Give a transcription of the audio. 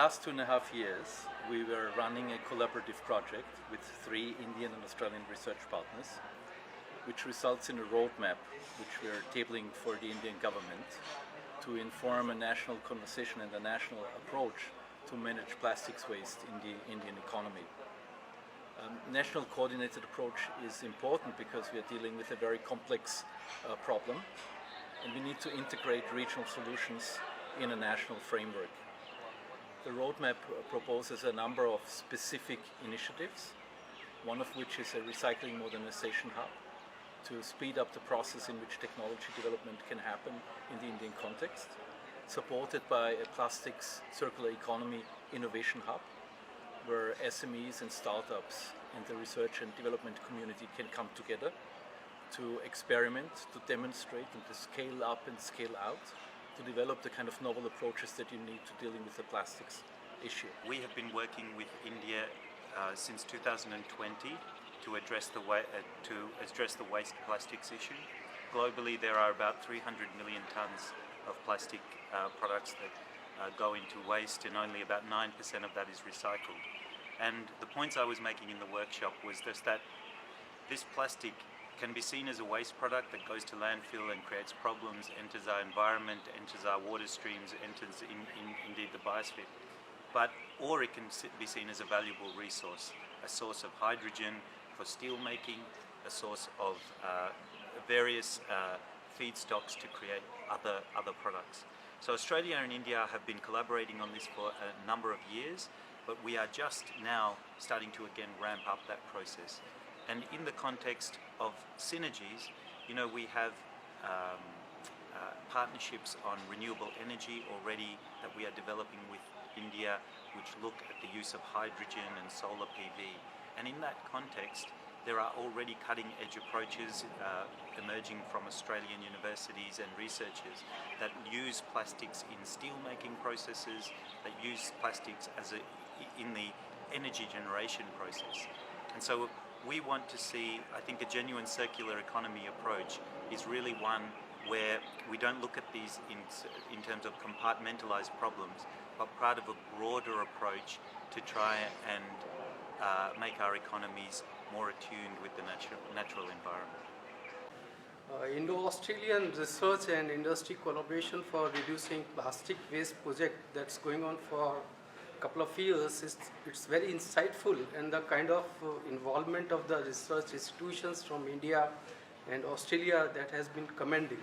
last 2.5 years, we were running a collaborative project with 3 Indian and Australian research partners, which results in a roadmap which we're tabling for the Indian government to inform a national conversation and a national approach to manage plastics waste in the Indian economy. National coordinated approach is important because we are dealing with a very complex problem, and we need to integrate regional solutions in a national framework. The roadmap proposes a number of specific initiatives, one of which is a recycling modernization hub to speed up the process in which technology development can happen in the Indian context, supported by a plastics circular economy innovation hub, where SMEs and startups and the research and development community can come together to experiment, to demonstrate, and to scale up and scale out, to develop the kind of novel approaches that you need to dealing with the plastics issue. We have been working with India since 2020 to address the waste plastics issue. Globally, there are about 300 million tons of plastic products that go into waste, and only about 9% of that is recycled. And the points I was making in the workshop was just that this plastic can be seen as a waste product that goes to landfill and creates problems, enters our environment, enters our water streams, enters indeed the biosphere. Or it can be seen as a valuable resource, a source of hydrogen for steel making, a source of various feedstocks to create other products. So Australia and India have been collaborating on this for a number of years, but we are just now starting to again ramp up that process. And in the context of synergies, we have partnerships on renewable energy already that we are developing with India, which look at the use of hydrogen and solar PV. And in that context, there are already cutting-edge approaches emerging from Australian universities and researchers that use plastics in steel-making processes, that use plastics in the energy generation process. And so we want to see, I think, a genuine circular economy approach is really one where we don't look at these in terms of compartmentalized problems, but part of a broader approach to try and make our economies more attuned with the natural environment. Indo-Australian research and industry collaboration for reducing plastic waste project that's going on for a couple of years, it's very insightful, and the kind of involvement of the research institutions from India and Australia that has been commending.